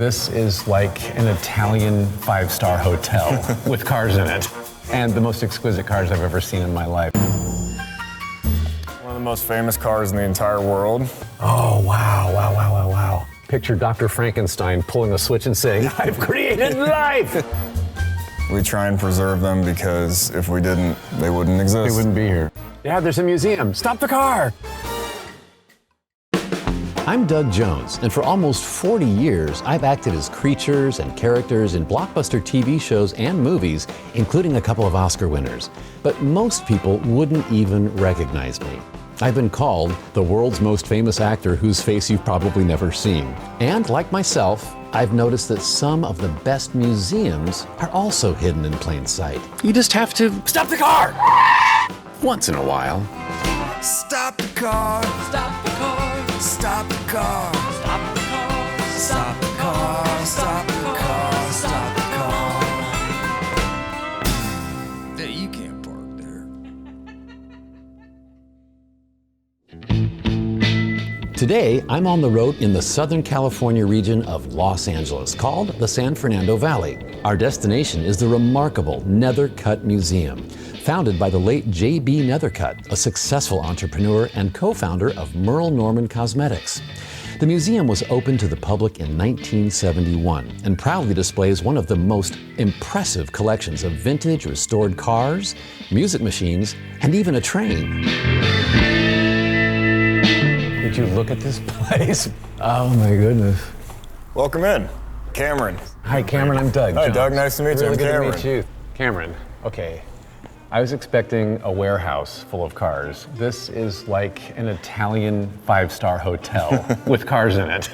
This is like an Italian five-star hotel with cars in it. And the most exquisite cars I've ever seen in my life. One of the most famous cars in the entire world. Oh, wow, wow, wow, wow, wow. Picture Dr. Frankenstein pulling a switch and saying, I've created life! We try and preserve them because if we didn't, they wouldn't exist. They wouldn't be here. Yeah, there's a museum. Stop the car! I'm Doug Jones, and for almost 40 years, I've acted as creatures and characters in blockbuster TV shows and movies, including a couple of Oscar winners. But most people wouldn't even recognize me. I've been called the world's most famous actor whose face you've probably never seen. And like myself, I've noticed that some of the best museums are also hidden in plain sight. You just have to stop the car! Once in a while. Stop the car! Stop the car! Stop the car! Stop the car! Stop the car! Stop the car! Stop the car! Yeah, you can't park there. Today, I'm on the road in the Southern California region of Los Angeles, called the San Fernando Valley. Our destination is the remarkable Nethercutt Museum, founded by the late J.B. Nethercutt, a successful entrepreneur and co-founder of Merle Norman Cosmetics. The museum was opened to the public in 1971 and proudly displays one of the most impressive collections of vintage restored cars, music machines, and even a train. Did you look at this place? Oh my goodness. Welcome in, Cameron. Hi, Cameron, I'm Doug. Hi, Jones. Doug, nice to meet you. Really I'm good Cameron. to meet you. Cameron, okay. I was expecting a warehouse full of cars. This is like an Italian five-star hotel with cars in it.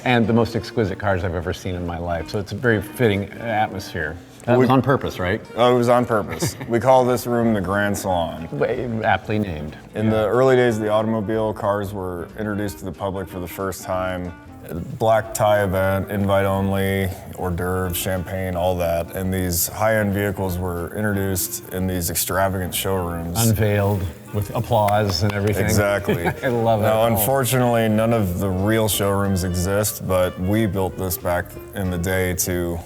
And the most exquisite cars I've ever seen in my life. So it's a very fitting atmosphere. That was on purpose, right? Oh, it was on purpose. We call this room the Grand Salon. Aptly named. In the early days of the automobile, cars were introduced to the public for the first time. Black tie event, invite only, hors d'oeuvres, champagne, all that. And these high-end vehicles were introduced in these extravagant showrooms. Unveiled with applause and everything. Exactly. I love it. Now, unfortunately, none of the real showrooms exist, but we built this back in the day to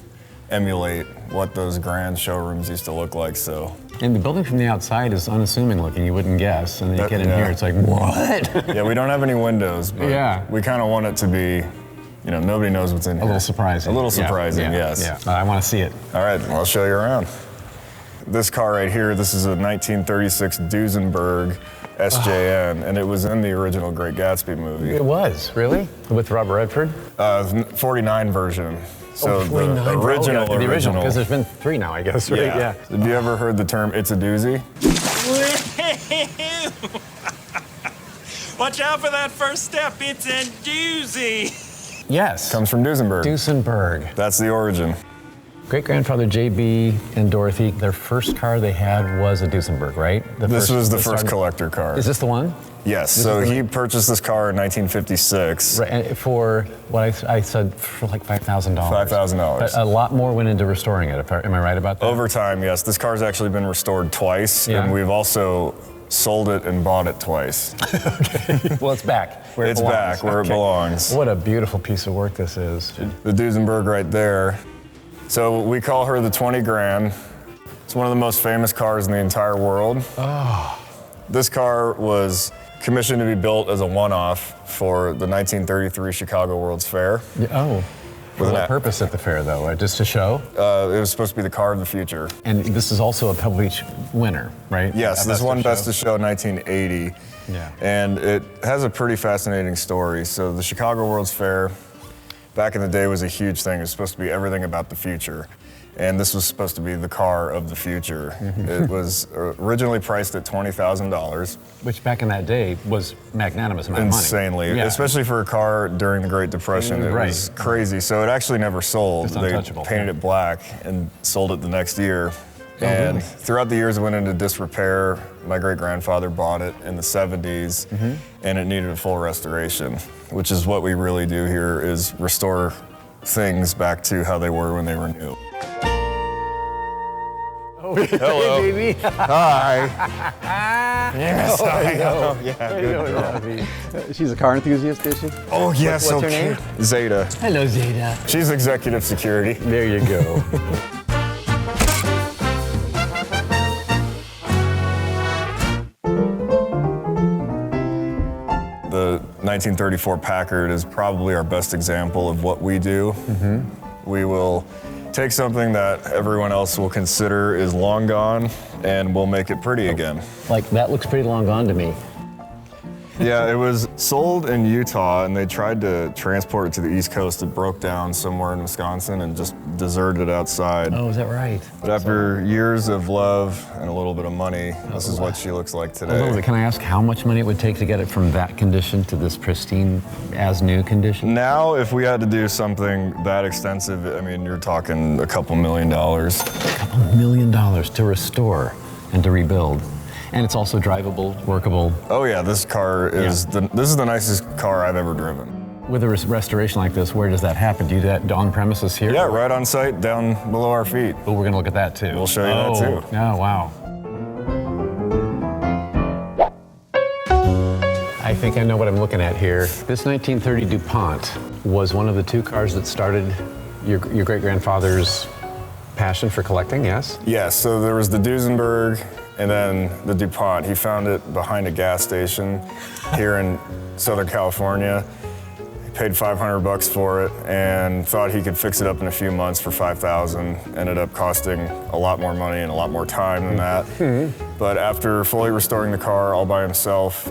emulate what those grand showrooms used to look like, so. And the building from the outside is unassuming looking, you wouldn't guess. And then you get in here, it's like, what? Yeah, we don't have any windows, but we kind of want it to be, you know, nobody knows what's in here. A little surprising. A little surprising, yes. Yeah. I want to see it. All right, well, I'll show you around. This car right here, this is a 1936 Duesenberg SJN, and it was in the original Great Gatsby movie. It was, really? With Robert Redford? 49 version. So the original, because there's been 3 now, I guess, right? Yeah. Have you ever heard the term, it's a doozy? Watch out for that first step, it's a doozy. Yes. Comes from Duesenberg. Duesenberg. That's the origin. Great-grandfather J.B. and Dorothy, their first car they had was a Duesenberg, right? This was the first collector car. Is this the one? Yes, so he purchased this car in 1956. Right, and for what I said, for like $5,000. $5,000. A lot more went into restoring it, am I right about that? Over time, yes. This car's actually been restored twice, and we've also sold it and bought it twice. Okay. Well, it's back where it belongs. It's back where it belongs. What a beautiful piece of work this is. The Duesenberg right there. So we call her the 20 grand. It's one of the most famous cars in the entire world. Oh. This car was commissioned to be built as a one-off for the 1933 Chicago World's Fair. Oh. For what purpose at the fair, though? Just to show? It was supposed to be the car of the future. And this is also a Pebble Beach winner, right? Yes, this won Best of Show 1980. Yeah. And it has a pretty fascinating story. So the Chicago World's Fair, back in the day, was a huge thing. It was supposed to be everything about the future. And this was supposed to be the car of the future. It was originally priced at $20,000. Which back in that day was magnanimous amount of money. Insanely, especially for a car during the Great Depression. It was crazy. So it actually never sold. They painted it black and sold it the next year. And throughout the years, it went into disrepair. My great-grandfather bought it in the 70s, and it needed a full restoration, which is what we really do here, is restore things back to how they were when they were new. Oh, Hello. Hey, baby. Hi. Yes, I know. Yeah, good girl. She's a car enthusiast, is she? Oh, yes. What's her name? Zeta. Hello, Zeta. She's executive security. There you go. The 1934 Packard is probably our best example of what we do. We will take something that everyone else will consider is long gone, and we'll make it pretty again. Like, that looks pretty long gone to me. Yeah, it was sold in Utah, and they tried to transport it to the East Coast. It broke down somewhere in Wisconsin and just deserted outside. Oh, is that right? But after years of love and a little bit of money, this is what she looks like today. Can I ask how much money it would take to get it from that condition to this pristine, as-new condition? Now, if we had to do something that extensive, I mean, you're talking a couple $1 million. A couple $1 million to restore and to rebuild. And it's also drivable, workable. Oh yeah, this car is this is the nicest car I've ever driven. With a restoration like this, where does that happen? Do you do that on premises here? Yeah, right on site, down below our feet. Oh, we're gonna look at that too. We'll show you that too. Oh, wow. I think I know what I'm looking at here. This 1930 DuPont was one of the two cars that started your great-grandfather's passion for collecting, yes? Yes, so there was the Duesenberg and then the DuPont. He found it behind a gas station here in Southern California. He paid $500 for it and thought he could fix it up in a few months for $5,000. Ended up costing a lot more money and a lot more time than that. But after fully restoring the car all by himself,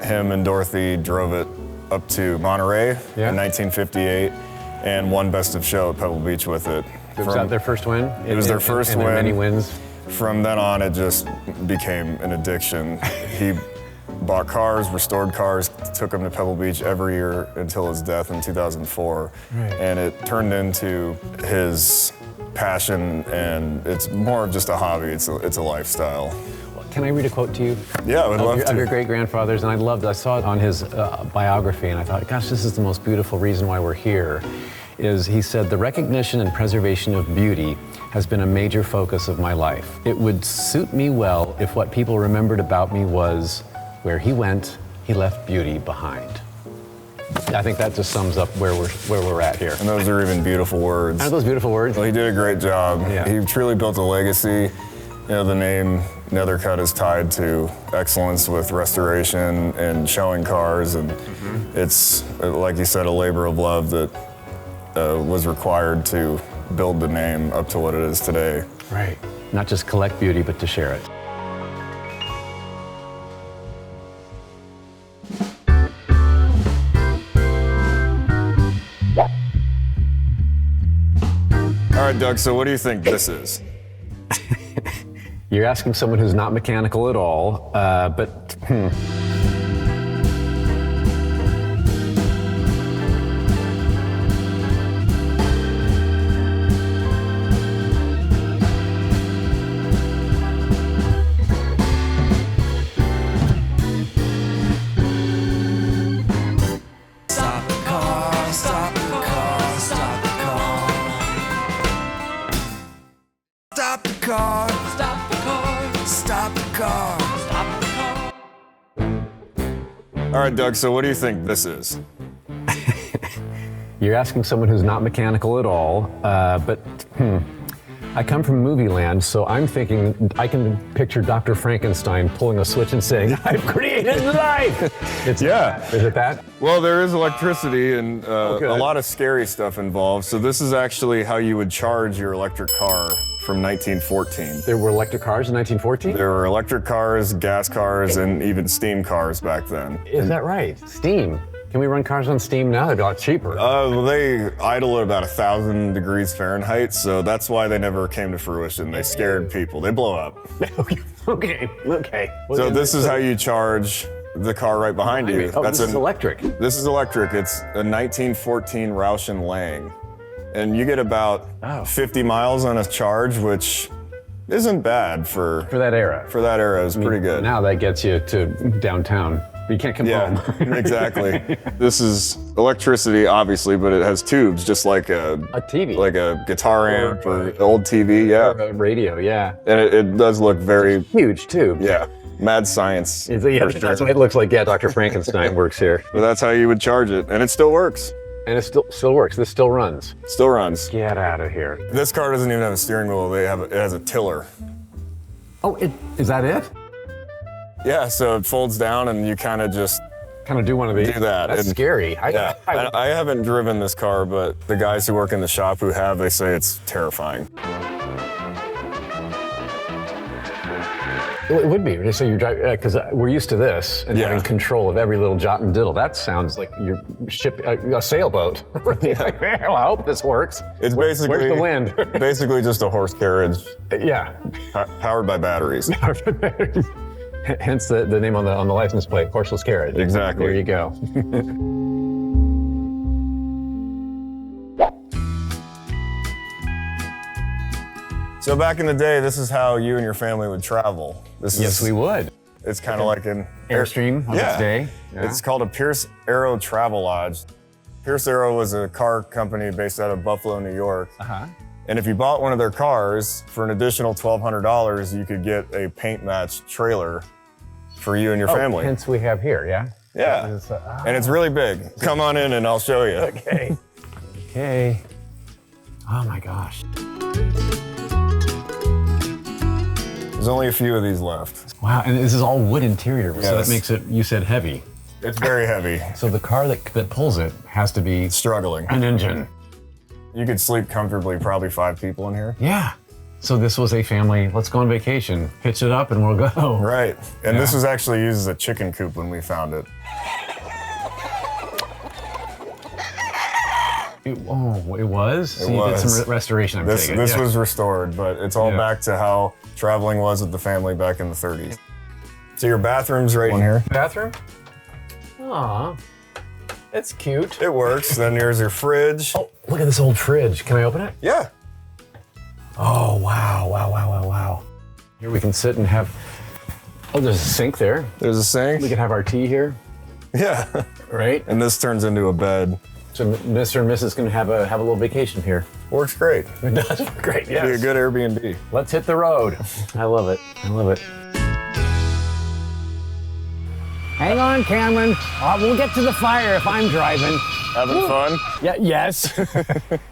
him and Dorothy drove it up to Monterey in 1958 and won Best of Show at Pebble Beach with it. Was that their first win? It was their first win. Many wins? From then on, it just became an addiction. He bought cars, restored cars, took them to Pebble Beach every year until his death in 2004. Right. And it turned into his passion, and it's more of just a hobby. It's a lifestyle. Can I read a quote to you? Yeah, I would love to. Of your great-grandfather's, and I saw it on his biography, and I thought, gosh, this is the most beautiful reason why we're here. He said, the recognition and preservation of beauty has been a major focus of my life. It would suit me well if what people remembered about me was, where he went, he left beauty behind. I think that just sums up where we're at here. And those are even beautiful words. Aren't those beautiful words? Well, he did a great job. Yeah. He truly built a legacy. You know, the name Nethercutt is tied to excellence with restoration and showing cars, and it's, like you said, a labor of love that was required to build the name up to what it is today. Right. Not just collect beauty, but to share it. All right, Doug, so what do you think this is? You're asking someone who's not mechanical at all, but All right, Doug, so what do you think this is? You're asking someone who's not mechanical at all, but I come from movie land, so I'm thinking I can picture Dr. Frankenstein pulling a switch and saying, I've created life! Is it that? Well, there is electricity and a lot of scary stuff involved. So this is actually how you would charge your electric car from 1914. There were electric cars in 1914? There were electric cars, gas cars, and even steam cars back then. Is that right? Steam? Can we run cars on steam now? They'd be a lot cheaper. Well, they idle at about 1,000 degrees Fahrenheit, so that's why they never came to fruition. They scared people. They blow up. Okay. So this is how you charge the car right behind you. Oh, this is electric. This is electric. It's a 1914 Rauch Lang. And you get about 50 miles on a charge, which isn't bad for that era. For that era, it was pretty good. Now that gets you to downtown. You can't come home. Exactly. This is electricity, obviously, but it has tubes, just like a TV. Like a guitar amp or an old TV, yeah. Or a radio, yeah. And it does look very... Huge tube. Yeah. Mad science. That's what it looks like. Yeah, Dr. Frankenstein works here. But that's how you would charge it, and it still works. And it still works. This still runs. Still runs. Get out of here. This car doesn't even have a steering wheel. It has a tiller. Oh, is that it? Yeah, so it folds down, and you kind of just do one of these. Do that. That's scary. I haven't driven this car, but the guys who work in the shop who have, they say it's terrifying. It would be. So you're driving, because we're used to this and having control of every little jot and tittle. That sounds like you're a sailboat. Like, man, well, I hope this works. It's basically where's the wind? Basically just a horse carriage. Yeah. Powered by batteries. Hence the name on the license plate, horseless carriage. Exactly. There you go. So back in the day, this is how you and your family would travel. Yes, we would. It's kind of like an Airstream of its day. Yeah. It's called a Pierce Arrow Travel Lodge. Pierce Arrow was a car company based out of Buffalo, New York. And if you bought one of their cars for an additional $1,200, you could get a paint match trailer for you and your family. Hence we have here, yeah? Yeah. And it's really big. Come on in and I'll show you. Okay. Okay. Oh my gosh. There's only a few of these left. Wow, and this is all wood interior, Yes. so that makes it, you said heavy. It's very heavy. So the car that pulls it has to be Struggling. an engine. You could sleep comfortably, probably 5 people in here. Yeah. So this was a family, let's go on vacation, hitch it up and we'll go. Right. And this was actually used as a chicken coop when we found it. It was? So you did some restoration, I'm taking. This was restored, but it's all back to how traveling was with the family back in the 30s. So your bathroom's right in here. Bathroom? Aw, that's cute. It works. Then here's your fridge. Oh, look at this old fridge. Can I open it? Yeah. Oh, wow, wow, wow, wow, wow. Here we can sit and have, oh, there's a sink there. There's a sink. We can have our tea here. Yeah. Right? And this turns into a bed. So Mr. and Mrs. can have a little vacation here. Works great. It does work great, yes. Be a good Airbnb. Let's hit the road. I love it. I love it. Hang on, Cameron. We'll get to the fire if I'm driving. Having fun? Yeah, yes.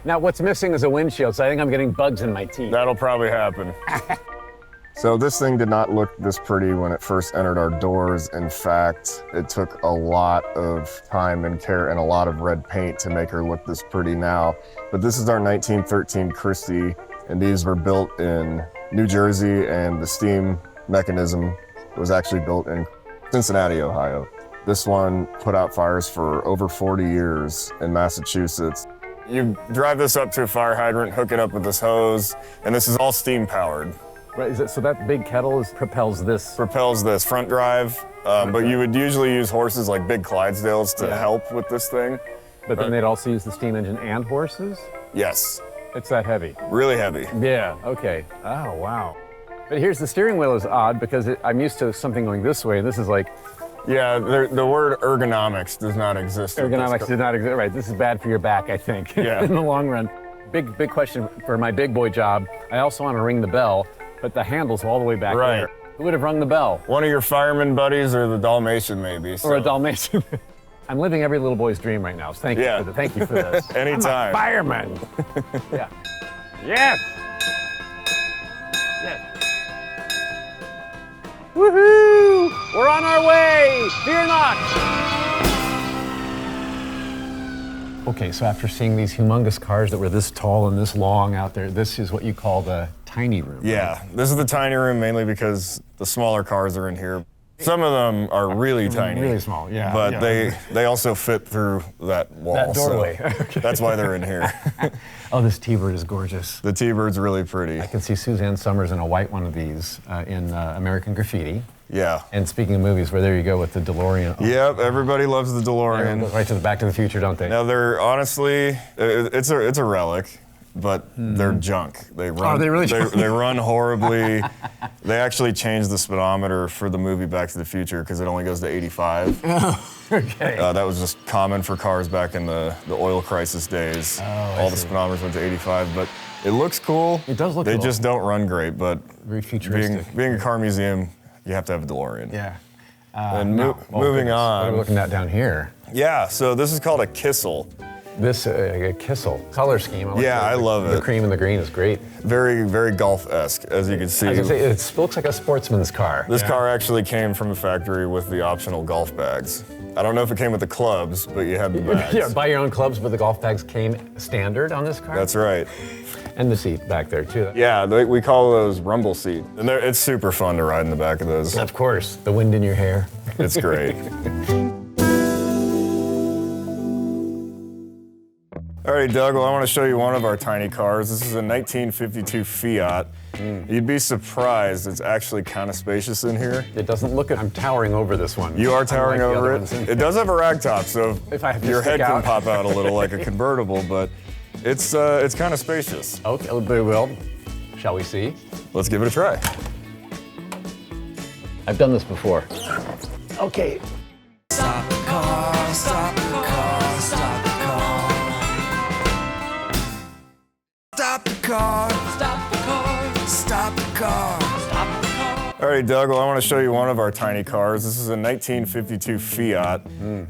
Now, what's missing is a windshield, so I think I'm getting bugs in my teeth. That'll probably happen. So this thing did not look this pretty when it first entered our doors. In fact, it took a lot of time and care and a lot of red paint to make her look this pretty now. But this is our 1913 Christie, and these were built in New Jersey, and the steam mechanism was actually built in Cincinnati, Ohio. This one put out fires for over 40 years in Massachusetts. You drive this up to a fire hydrant, hook it up with this hose, and this is all steam powered. Right, so that big kettle propels this? Propels this front drive, but you would usually use horses like big Clydesdales to help with this thing. But then they'd also use the steam engine and horses? Yes. It's that heavy? Really heavy. Yeah, okay. Oh, wow. But here's the steering wheel is odd because I'm used to something going this way, and this is like... Yeah, the word ergonomics does not exist. Ergonomics does not exist, right. This is bad for your back, I think, in the long run. Big question for my big boy job. I also want to ring the bell, but the handle's all the way back there. Who would have rung the bell? One of your fireman buddies or the Dalmatian, maybe. So. Or a Dalmatian. I'm living every little boy's dream right now, so thank you for this. Anytime. I'm a fireman. Yeah. Yes! Yes. Woohoo! We're on our way! Fear not! Okay, so after seeing these humongous cars that were this tall and this long out there, this is what you call the tiny room. Yeah, right? This is the tiny room mainly because the smaller cars are in here. Some of them are really tiny. Really small, yeah. But they also fit through that wall. That doorway. So okay. That's why they're in here. Oh, this T-Bird is gorgeous. The T-Bird's really pretty. I can see Suzanne Summers in a white one of these in American Graffiti. Yeah. And speaking of movies, where there you go with the DeLorean. Oh. Yep, everybody loves the DeLorean. Right to the Back to the Future, don't they? Now they're honestly, it's a relic. but they're junk. They run. Oh, they really? They run horribly. They actually changed the speedometer for the movie Back to the Future because it only goes to 85. Oh, okay. That was just common for cars back in the oil crisis days. All the speedometers went to 85, but it looks cool. It does look cool. They just don't run great, but very futuristic. Being a car museum, you have to have a DeLorean. Yeah. And moving on. What are we looking at down here? Yeah, so this is called a Kissel. This a Kissel color scheme. I love it. The cream and the green is great. Very, very golf-esque, as you can see. I was gonna say, it looks like a sportsman's car. This car actually came from a factory with the optional golf bags. I don't know if it came with the clubs, but you had the bags. Yeah, buy your own clubs, but the golf bags came standard on this car? That's right. And the seat back there, too. Yeah, we call those rumble seat. And it's super fun to ride in the back of those. Of course, the wind in your hair. It's great. All right, Doug, well, I want to show you one of our tiny cars. This is a 1952 Fiat. You'd be surprised, it's actually kind of spacious in here. It doesn't look, I'm towering over this one. You are towering over it. It does have a rag top, so if your head can pop out a little like a convertible, but it's kind of spacious. Okay, well, shall we see? Let's give it a try. I've done this before. Okay. Stop the car, stop the car, stop the car. Stop the car, stop the car, stop the car, stop the car. All right, Doug, well, I want to show you one of our tiny cars. This is a 1952 Fiat.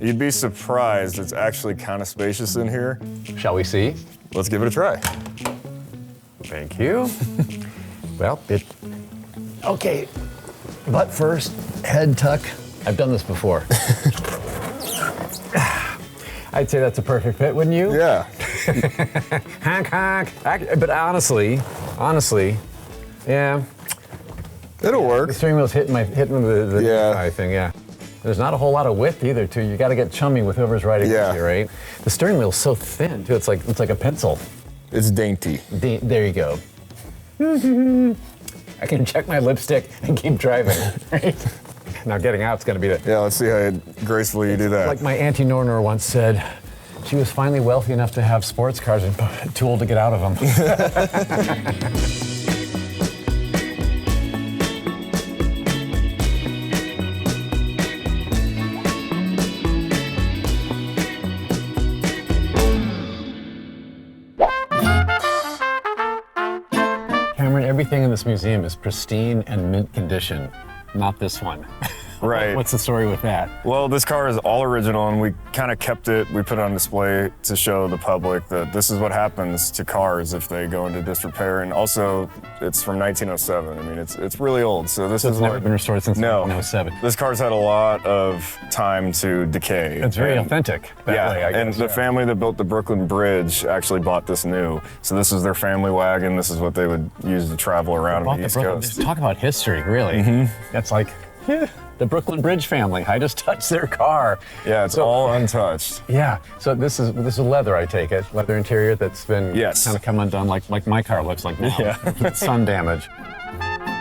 You'd be surprised, it's actually kind of spacious in here. Shall we see? Let's give it a try. Thank you. Well, okay, butt first, head tuck. I've done this before. I'd say that's a perfect fit, wouldn't you? Yeah. Honk, honk. But honestly, yeah. It'll work. The steering wheel's hitting the Yeah. thing, yeah. There's not a whole lot of width either, too. You got to get chummy with whoever's riding with you, right? The steering wheel's so thin, too. It's like a pencil. It's dainty. There you go. I can check my lipstick and keep driving, right? Now getting out's gonna be the... Yeah, let's see how gracefully you do that. Like my Auntie Norner once said, she was finally wealthy enough to have sports cars and too old to get out of them. Cameron, everything in this museum is pristine and mint condition. Not this one. Right. What's the story with that? Well, this car is all original, and we kind of kept it. We put it on display to show the public that this is what happens to cars if they go into disrepair. And also, it's from 1907. I mean, it's really old. So It's never been restored since 1907. This car's had a lot of time to decay. It's very authentic. That way, I guess. And the family that built the Brooklyn Bridge actually bought this new. So this is their family wagon. This is what they would use to travel around on the East Coast. Talk about history, really. That's like, the Brooklyn Bridge family. I just touched their car. Yeah, it's all untouched. Yeah. So this is leather, I take it. Leather interior that's been kind of come undone, like my car looks like now. Yeah. Sun damage.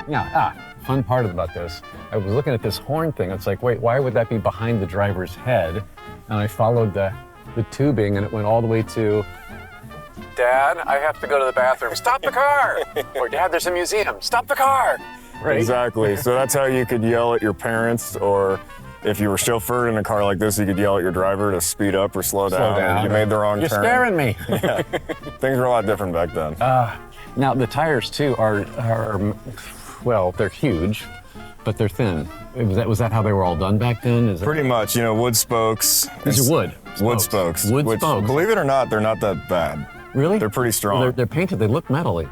Yeah. Fun part about this. I was looking at this horn thing. It's like, wait, why would that be behind the driver's head? And I followed the tubing, and it went all the way to, Dad, I have to go to the bathroom. Stop the car. Or Dad, there's a museum. Stop the car. Right? Exactly. So that's how you could yell at your parents, or if you were chauffeured in a car like this, you could yell at your driver to speed up or slow down. You made the wrong turn. You're scaring me. Yeah. Things were a lot different back then. Now the tires too are well, they're huge, but they're thin. Was that how they were all done back then? Pretty much. Wood spokes. These are wood. Wood spokes. Wood spokes. Believe it or not, they're not that bad. Really? They're pretty strong. Well, they're painted. They look metally.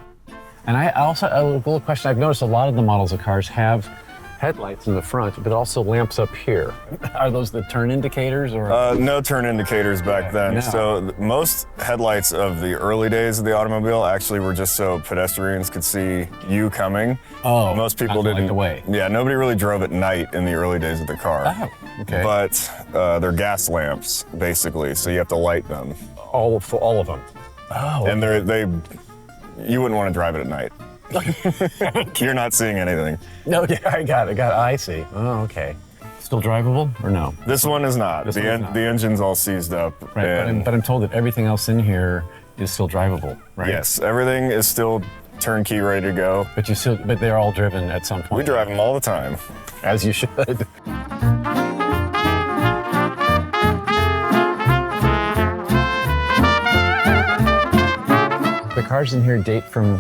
And I also, a little question, I've noticed a lot of the models of cars have headlights in the front, but also lamps up here. Are those the turn indicators, or? No turn indicators back then. No. So most headlights of the early days of the automobile actually were just so pedestrians could see you coming. Oh, most people didn't. didn't. The way. Yeah, nobody really drove at night in the early days of the car. Oh, okay. But they're gas lamps, basically, so you have to light them. All of them. Oh. And you wouldn't want to drive it at night. You're not seeing anything. No, yeah, I got it. I see. Oh, okay. Still drivable or no? This one is not. The engine's all seized up. Right, but I'm told that everything else in here is still drivable, right? Yes, everything is still turnkey, ready to go. But they're all driven at some point. We drive them all the time. As you should. The cars in here date from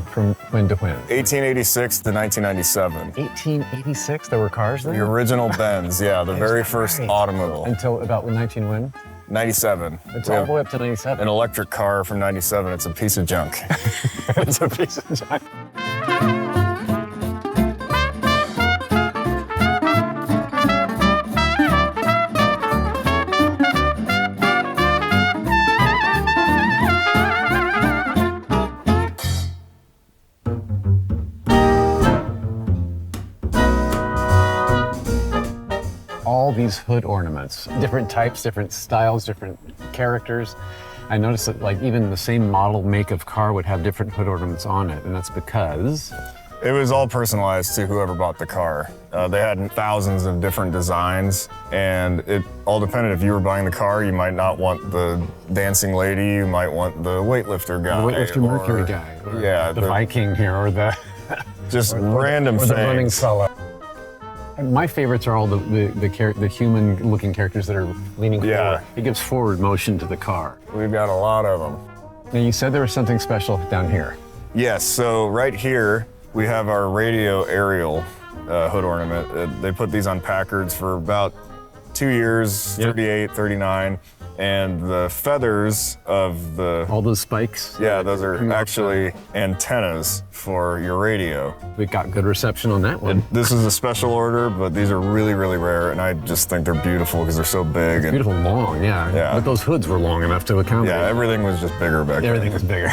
when to when? 1886 to 1997. 1886, there were cars there? The original Benz, yeah, the very first automobile. Until about 19 when? 97. It's all the way up to 97. An electric car from 97, it's a piece of junk. It's a piece of junk. All these hood ornaments, different types, different styles, different characters. I noticed that like even the same model make of car would have different hood ornaments on it, and that's because it was all personalized to whoever bought the car. They had thousands of different designs, and it all depended. If you were buying the car, you might not want the dancing lady, you might want the weightlifter guy. The weightlifter Mercury guy. Or yeah. The Viking here, or the... just random things. Or the running fellow. My favorites are all the human-looking characters that are leaning forward. It gives forward motion to the car. We've got a lot of them. Now, you said there was something special down here. Yes, so right here, we have our radio aerial hood ornament. They put these on Packards for about 2 years, 38, 39. And the feathers of the... All those spikes? Yeah, those are actually antennas for your radio. We got good reception on that one. This is a special order, but these are really, really rare, and I just think they're beautiful because they're so big. It's beautiful, long, yeah. But those hoods were long enough to accommodate. Yeah, everything was just bigger back then. Everything was bigger.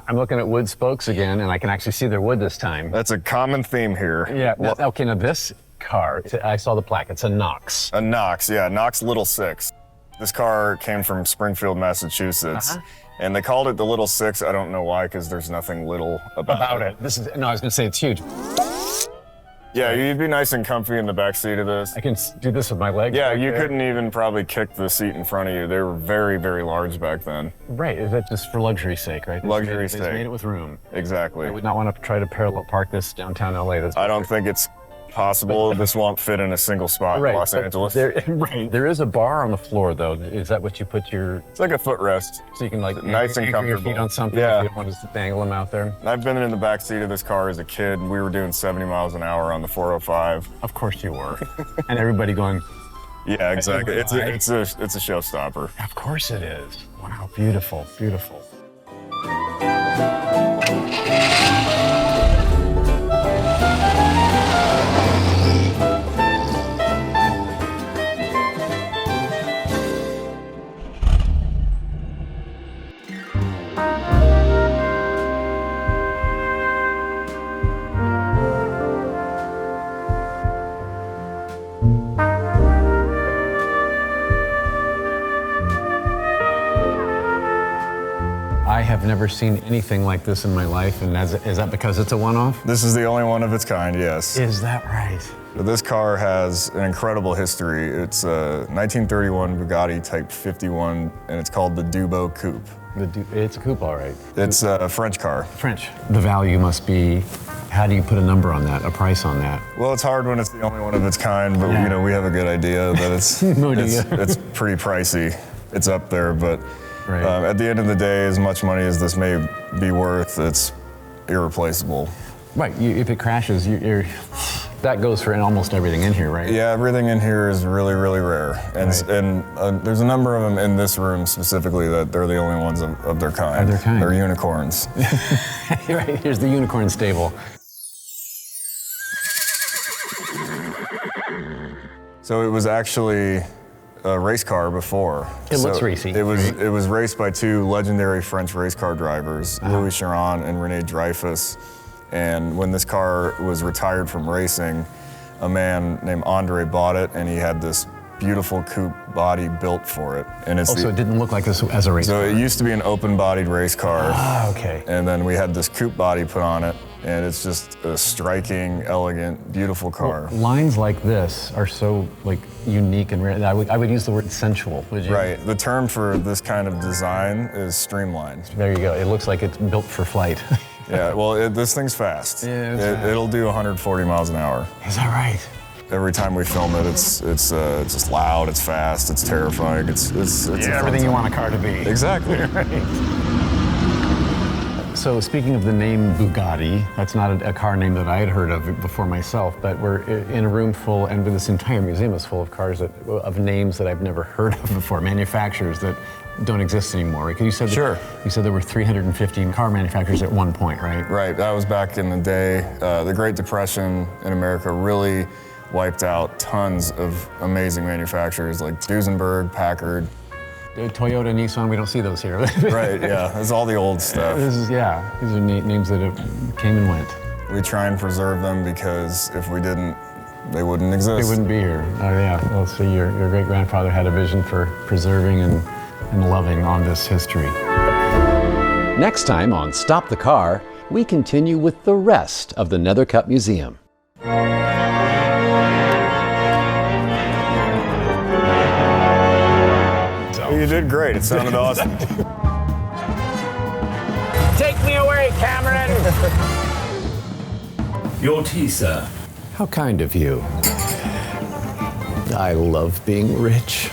I'm looking at wood spokes again, and I can actually see their wood this time. That's a common theme here. Yeah, okay, now this car, I saw the plaque, it's a Knox. A Knox, yeah, Knox Little Six. This car came from Springfield, Massachusetts, and they called it the Little Six. I don't know why, because there's nothing little about it. No, I was gonna say it's huge. Yeah, you'd be nice and comfy in the back seat of this. I can do this with my legs. Yeah, you couldn't even probably kick the seat in front of you. They were very, very large back then. Right, is that just for luxury's sake, right? Luxury's sake. They made it with room. Exactly. I would not want to try to parallel park this downtown LA. I don't think it's possible. This won't fit in a single spot in Los Angeles. There is a bar on the floor, though. Is that what you put your... It's like a footrest. So you can like nice and comfortable. Your feet on something if you don't want to dangle them out there. I've been in the back seat of this car as a kid. We were doing 70 miles an hour on the 405. Of course you were. And everybody going... Yeah, exactly. It's a showstopper. Of course it is. Wow, beautiful, beautiful. I have never seen anything like this in my life, and is that because it's a one-off? This is the only one of its kind, yes. Is that right? This car has an incredible history. It's a 1931 Bugatti Type 51, and it's called the Dubos Coupe. It's a coupe, all right. It's a French car. French. The value must be, how do you put a number on that, a price on that? Well, it's hard when it's the only one of its kind, but you know, we have a good idea that it's pretty pricey. It's up there, but at the end of the day, as much money as this may be worth, it's irreplaceable. Right, if it crashes, that goes for almost everything in here, right? Yeah, everything in here is really, really rare. And, there's a number of them in this room specifically that they're the only ones of their kind. Of their kind. They're unicorns. Right, here's the unicorn stable. So it was actually a race car before. It looks racy. It was raced by two legendary French race car drivers, Louis Chiron and René Dreyfus. And when this car was retired from racing, a man named Andre bought it, and he had this beautiful coupe body built for it. And it's so it didn't look like this as a race car? So it used to be an open-bodied race car. Ah, okay. And then we had this coupe body put on it, and it's just a striking, elegant, beautiful car. Well, lines like this are so like unique and rare. I would use the word sensual, would you? Right. The term for this kind of design is streamlined. There you go. It looks like it's built for flight. Yeah, well, this thing's fast. Yeah, it'll do 140 miles an hour. Is that right? Every time we film it, it's just loud, it's fast, it's terrifying, it's everything you want a car to be. Exactly. Right. So speaking of the name Bugatti, that's not a car name that I had heard of before myself, but we're in a room full, and this entire museum is full of cars of names that I've never heard of before, manufacturers that don't exist anymore. Because you said sure. You said there were 315 car manufacturers at one point, right? Right. That was back in the day. The Great Depression in America really wiped out tons of amazing manufacturers like Duesenberg, Packard. Toyota, Nissan, we don't see those here. Right, yeah, it's all the old stuff. These are names that came and went. We try and preserve them because if we didn't, they wouldn't exist. They wouldn't be here. Oh yeah, well, so your great-grandfather had a vision for preserving and loving on this history. Next time on Stop the Car, we continue with the rest of the Nethercutt Museum. You did great. It sounded awesome. Take me away, Cameron! Your tea, sir. How kind of you. I love being rich.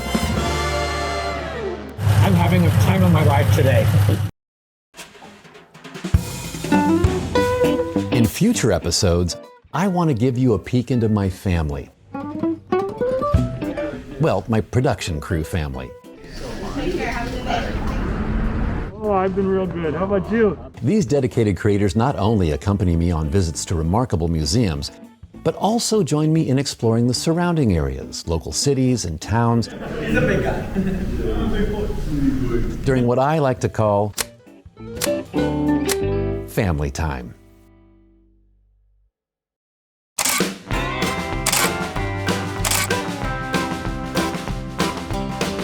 I'm having the time of my life today. In future episodes, I want to give you a peek into my family. Well, my production crew family. Oh, I've been real good. How about you? These dedicated creators not only accompany me on visits to remarkable museums, but also join me in exploring the surrounding areas, local cities and towns. He's a big guy. During what I like to call family time.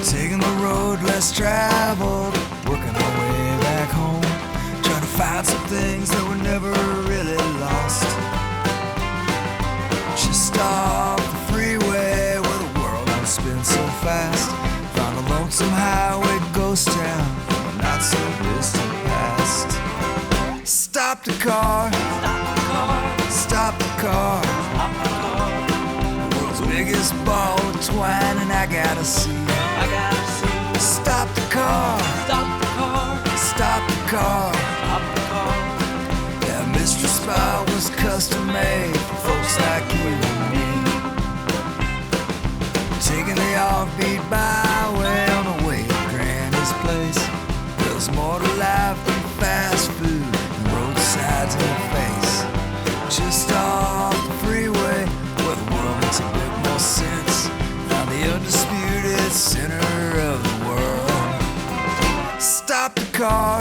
Taking the road less traveled, working our way back home, trying to find some things that were never really lost. Just off the freeway where the world don't spin so fast, found a lonesome highway ghost town from a not so distant past. Stop the car, stop the car, the world's biggest ball of twine, and I gotta see. Stop the car, stop the car, stop the car, stop the car. That mystery spot was custom made for folks like you and me. Taking the offbeat byway on the way to Granny's place. There's more to life than fast food and roadsides in the face. Just off the freeway where the world makes a bit more sense. Found the undisputed center of the world. Stop the car.